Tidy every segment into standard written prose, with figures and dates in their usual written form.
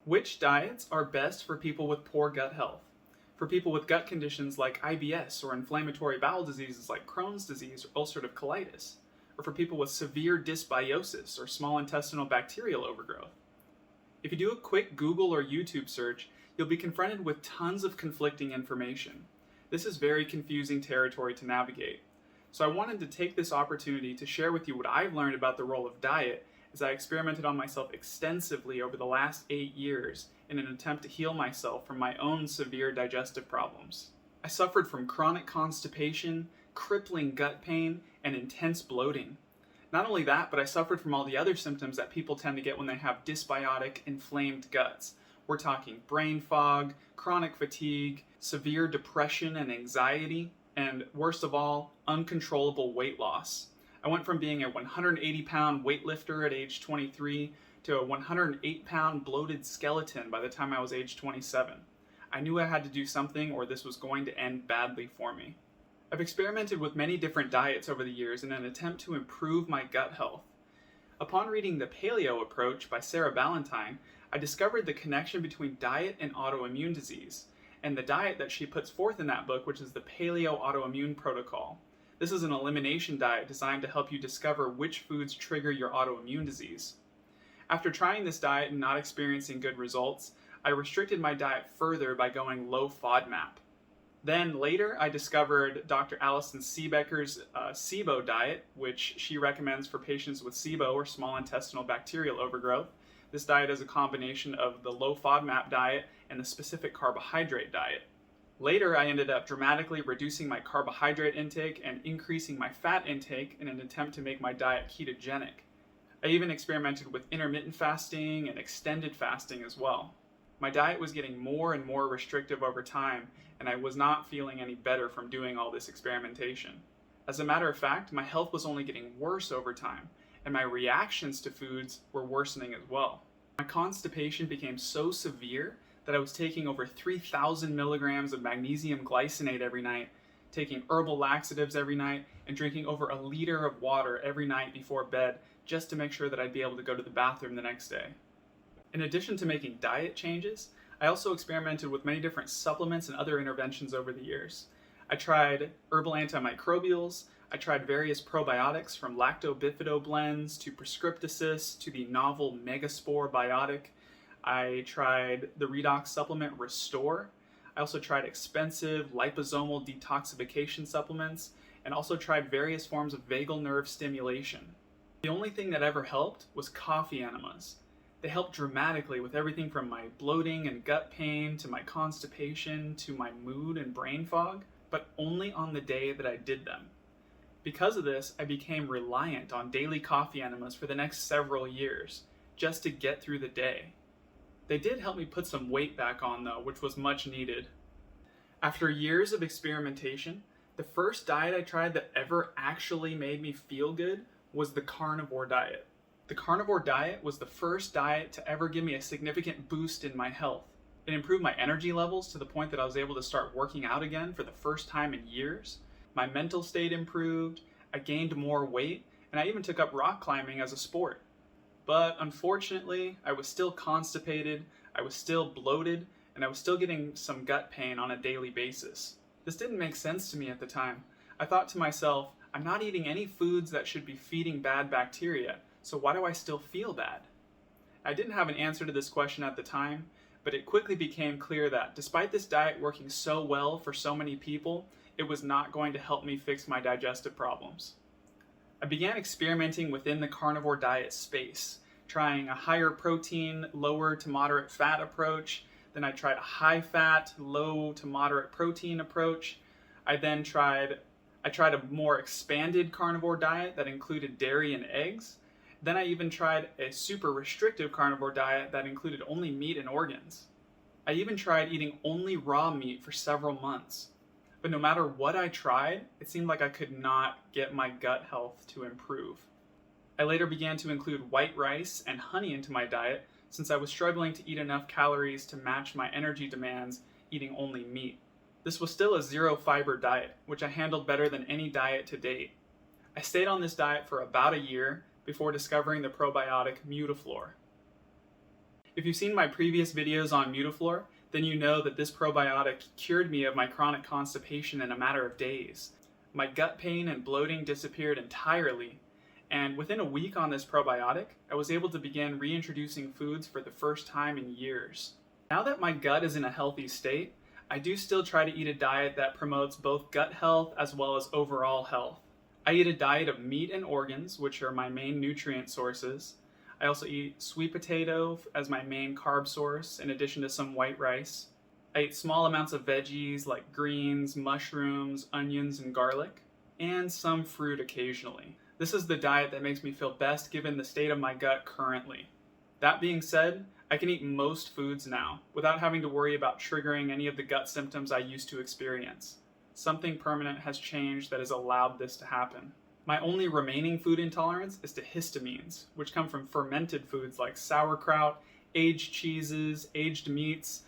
Which diets are best for people with poor gut health? For people with gut conditions like IBS or inflammatory bowel diseases like Crohn's disease or ulcerative colitis? Or for people with severe dysbiosis or small intestinal bacterial overgrowth? If you do a quick Google or YouTube search, you'll be confronted with tons of conflicting information. This is very confusing territory to navigate. So I wanted to take this opportunity to share with you what I've learned about the role of diet as I experimented on myself extensively over the last 8 years in an attempt to heal myself from my own severe digestive problems. I suffered from chronic constipation, crippling gut pain, and intense bloating. Not only that, but I suffered from all the other symptoms that people tend to get when they have dysbiotic, inflamed guts. We're talking brain fog, chronic fatigue, severe depression and anxiety, and worst of all, uncontrollable weight loss. I went from being a 180-pound weightlifter at age 23 to a 108-pound bloated skeleton by the time I was age 27. I knew I had to do something or this was going to end badly for me. I've experimented with many different diets over the years in an attempt to improve my gut health. Upon reading The Paleo Approach by Sarah Ballantyne, I discovered the connection between diet and autoimmune disease, and the diet that she puts forth in that book, which is the Paleo Autoimmune Protocol. This is an elimination diet designed to help you discover which foods trigger your autoimmune disease. After trying this diet and not experiencing good results, I restricted my diet further by going low FODMAP. Then later, I discovered Dr. Alison Seebecker's SIBO diet, which she recommends for patients with SIBO or small intestinal bacterial overgrowth. This diet is a combination of the low FODMAP diet and the specific carbohydrate diet. Later, I ended up dramatically reducing my carbohydrate intake and increasing my fat intake in an attempt to make my diet ketogenic. I even experimented with intermittent fasting and extended fasting as well. My diet was getting more and more restrictive over time, and I was not feeling any better from doing all this experimentation. As a matter of fact, my health was only getting worse over time, and my reactions to foods were worsening as well. My constipation became so severe that I was taking over 3,000 milligrams of magnesium glycinate every night, taking herbal laxatives every night, and drinking over a liter of water every night before bed just to make sure that I'd be able to go to the bathroom the next day. In addition to making diet changes, I also experimented with many different supplements and other interventions over the years. I tried herbal antimicrobials, I tried various probiotics from lacto-bifido blends to Prescripticis to the novel Megaspore biotic. I tried the redox supplement Restore. I also tried expensive liposomal detoxification supplements and also tried various forms of vagal nerve stimulation. The only thing that ever helped was coffee enemas. They helped dramatically with everything from my bloating and gut pain to my constipation to my mood and brain fog, but only on the day that I did them. Because of this, I became reliant on daily coffee enemas for the next several years, just to get through the day. They did help me put some weight back on though, which was much needed. After years of experimentation, the first diet I tried that ever actually made me feel good was the carnivore diet. The carnivore diet was the first diet to ever give me a significant boost in my health. It improved my energy levels to the point that I was able to start working out again for the first time in years. My mental state improved, I gained more weight, and I even took up rock climbing as a sport. But unfortunately, I was still constipated, I was still bloated, and I was still getting some gut pain on a daily basis. This didn't make sense to me at the time. I thought to myself, I'm not eating any foods that should be feeding bad bacteria, so why do I still feel bad? I didn't have an answer to this question at the time, but it quickly became clear that despite this diet working so well for so many people, it was not going to help me fix my digestive problems. I began experimenting within the carnivore diet space, trying a higher protein, lower to moderate fat approach. Then I tried a high fat, low to moderate protein approach. I tried a more expanded carnivore diet that included dairy and eggs. Then I even tried a super restrictive carnivore diet that included only meat and organs. I even tried eating only raw meat for several months. But no matter what I tried, it seemed like I could not get my gut health to improve. I later began to include white rice and honey into my diet since I was struggling to eat enough calories to match my energy demands eating only meat. This was still a zero fiber diet, which I handled better than any diet to date. I stayed on this diet for about a year before discovering the probiotic Mutaflor. If you've seen my previous videos on Mutaflor, then you know that this probiotic cured me of my chronic constipation in a matter of days. My gut pain and bloating disappeared entirely, and within a week on this probiotic, I was able to begin reintroducing foods for the first time in years. Now that my gut is in a healthy state, I do still try to eat a diet that promotes both gut health as well as overall health. I eat a diet of meat and organs, which are my main nutrient sources. I also eat sweet potato as my main carb source, in addition to some white rice. I eat small amounts of veggies like greens, mushrooms, onions, and garlic, and some fruit occasionally. This is the diet that makes me feel best given the state of my gut currently. That being said, I can eat most foods now without having to worry about triggering any of the gut symptoms I used to experience. Something permanent has changed that has allowed this to happen. My only remaining food intolerance is to histamines, which come from fermented foods like sauerkraut, aged cheeses, aged meats,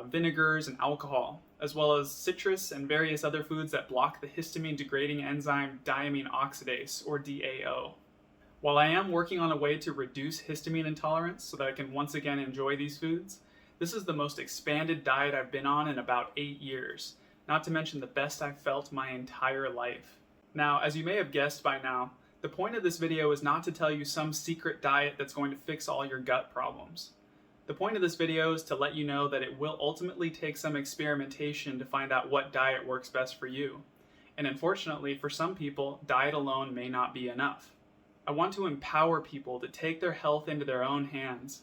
vinegars, and alcohol, as well as citrus and various other foods that block the histamine-degrading enzyme diamine oxidase, or DAO. While I am working on a way to reduce histamine intolerance so that I can once again enjoy these foods, this is the most expanded diet I've been on in about 8 years, not to mention the best I've felt my entire life. Now, as you may have guessed by now, the point of this video is not to tell you some secret diet that's going to fix all your gut problems. The point of this video is to let you know that it will ultimately take some experimentation to find out what diet works best for you. And unfortunately, for some people, diet alone may not be enough. I want to empower people to take their health into their own hands.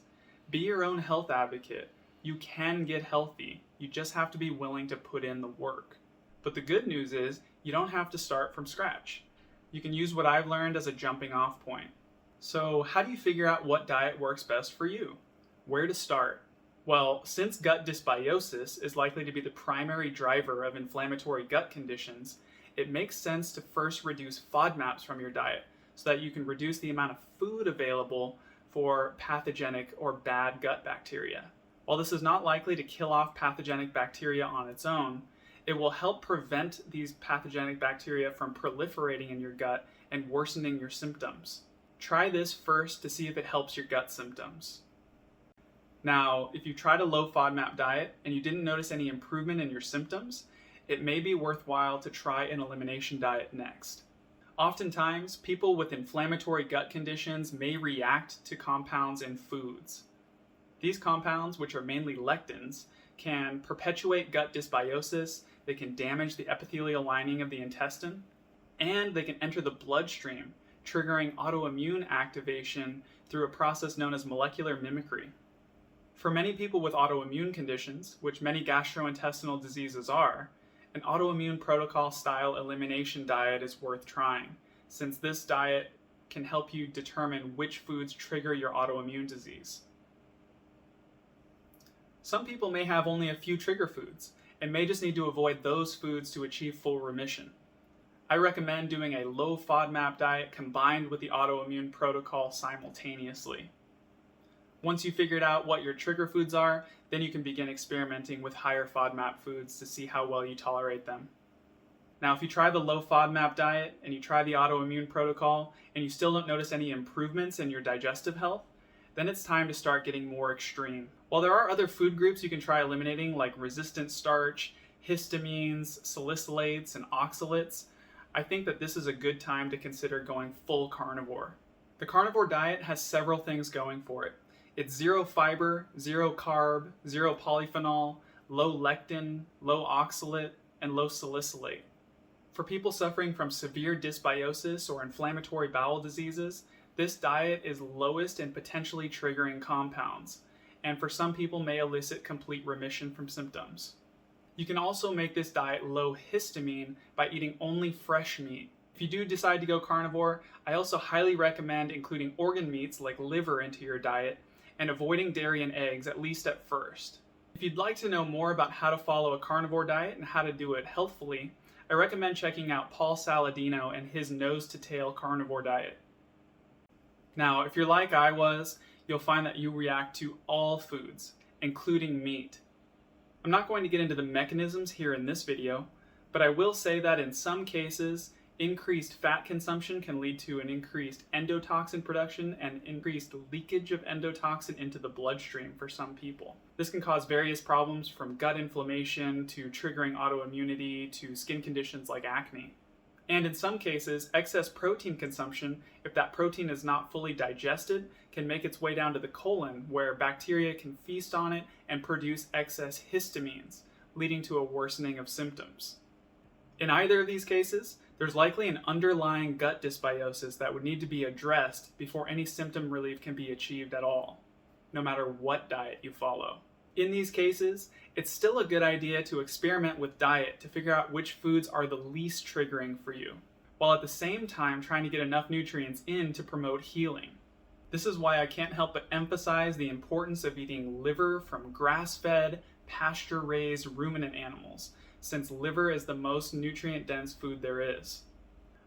Be your own health advocate. You can get healthy. You just have to be willing to put in the work. But the good news is, you don't have to start from scratch. You can use what I've learned as a jumping off point. So how do you figure out what diet works best for you? Where to start? Well, since gut dysbiosis is likely to be the primary driver of inflammatory gut conditions, it makes sense to first reduce FODMAPs from your diet so that you can reduce the amount of food available for pathogenic or bad gut bacteria. While this is not likely to kill off pathogenic bacteria on its own, it will help prevent these pathogenic bacteria from proliferating in your gut and worsening your symptoms. Try this first to see if it helps your gut symptoms. Now, if you tried a low FODMAP diet and you didn't notice any improvement in your symptoms, it may be worthwhile to try an elimination diet next. Oftentimes, people with inflammatory gut conditions may react to compounds in foods. These compounds, which are mainly lectins, can perpetuate gut dysbiosis, they can damage the epithelial lining of the intestine, and they can enter the bloodstream, triggering autoimmune activation through a process known as molecular mimicry. For many people with autoimmune conditions, which many gastrointestinal diseases are, an autoimmune protocol style elimination diet is worth trying, since this diet can help you determine which foods trigger your autoimmune disease. Some people may have only a few trigger foods, and may just need to avoid those foods to achieve full remission. I recommend doing a low FODMAP diet combined with the autoimmune protocol simultaneously. Once you've figured out what your trigger foods are, then you can begin experimenting with higher FODMAP foods to see how well you tolerate them. Now, if you try the low FODMAP diet and you try the autoimmune protocol and you still don't notice any improvements in your digestive health, then it's time to start getting more extreme. While there are other food groups you can try eliminating, like resistant starch, histamines, salicylates, and oxalates, I think that this is a good time to consider going full carnivore. The carnivore diet has several things going for it. It's zero fiber, zero carb, zero polyphenol, low lectin, low oxalate, and low salicylate. For people suffering from severe dysbiosis or inflammatory bowel diseases, this diet is lowest in potentially triggering compounds, and for some people may elicit complete remission from symptoms. You can also make this diet low histamine by eating only fresh meat. If you do decide to go carnivore, I also highly recommend including organ meats like liver into your diet and avoiding dairy and eggs, at least at first. If you'd like to know more about how to follow a carnivore diet and how to do it healthfully, I recommend checking out Paul Saladino and his nose-to-tail carnivore diet. Now, if you're like I was, you'll find that you react to all foods, including meat. I'm not going to get into the mechanisms here in this video, but I will say that in some cases, Increased fat consumption can lead to an increased endotoxin production and increased leakage of endotoxin into the bloodstream for some people. This can cause various problems from gut inflammation to triggering autoimmunity to skin conditions like acne. And in some cases, excess protein consumption, if that protein is not fully digested, can make its way down to the colon, where bacteria can feast on it and produce excess histamines, leading to a worsening of symptoms. In either of these cases, there's likely an underlying gut dysbiosis that would need to be addressed before any symptom relief can be achieved at all, no matter what diet you follow. In these cases, it's still a good idea to experiment with diet to figure out which foods are the least triggering for you, while at the same time trying to get enough nutrients in to promote healing. This is why I can't help but emphasize the importance of eating liver from grass-fed, pasture-raised ruminant animals, since liver is the most nutrient-dense food there is.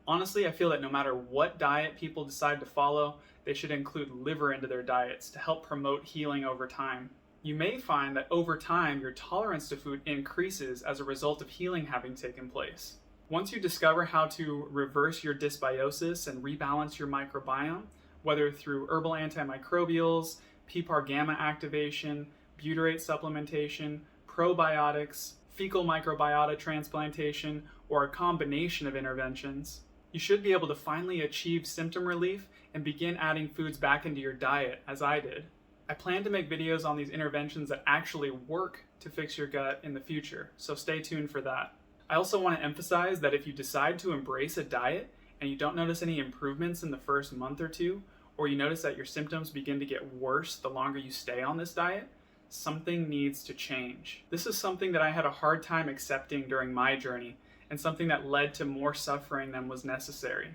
Honestly, I feel that no matter what diet people decide to follow, they should include liver into their diets to help promote healing over time. You may find that over time, your tolerance to food increases as a result of healing having taken place. Once you discover how to reverse your dysbiosis and rebalance your microbiome, whether through herbal antimicrobials, PPAR gamma activation, butyrate supplementation, probiotics, fecal microbiota transplantation, or a combination of interventions, you should be able to finally achieve symptom relief and begin adding foods back into your diet, as I did. I plan to make videos on these interventions that actually work to fix your gut in the future, so stay tuned for that. I also want to emphasize that if you decide to embrace a diet and you don't notice any improvements in the first month or two, or you notice that your symptoms begin to get worse the longer you stay on this diet, something needs to change. This is something that I had a hard time accepting during my journey, and something that led to more suffering than was necessary.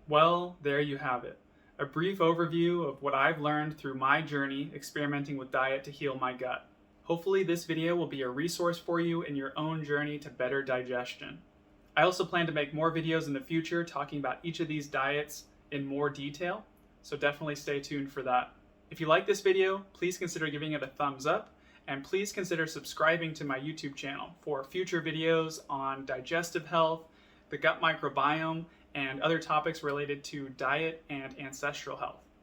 Well, there you have it. A brief overview of what I've learned through my journey experimenting with diet to heal my gut. Hopefully this video will be a resource for you in your own journey to better digestion. I also plan to make more videos in the future talking about each of these diets in more detail, so definitely stay tuned for that. If you like this video, please consider giving it a thumbs up, and please consider subscribing to my YouTube channel for future videos on digestive health, the gut microbiome, and other topics related to diet and ancestral health.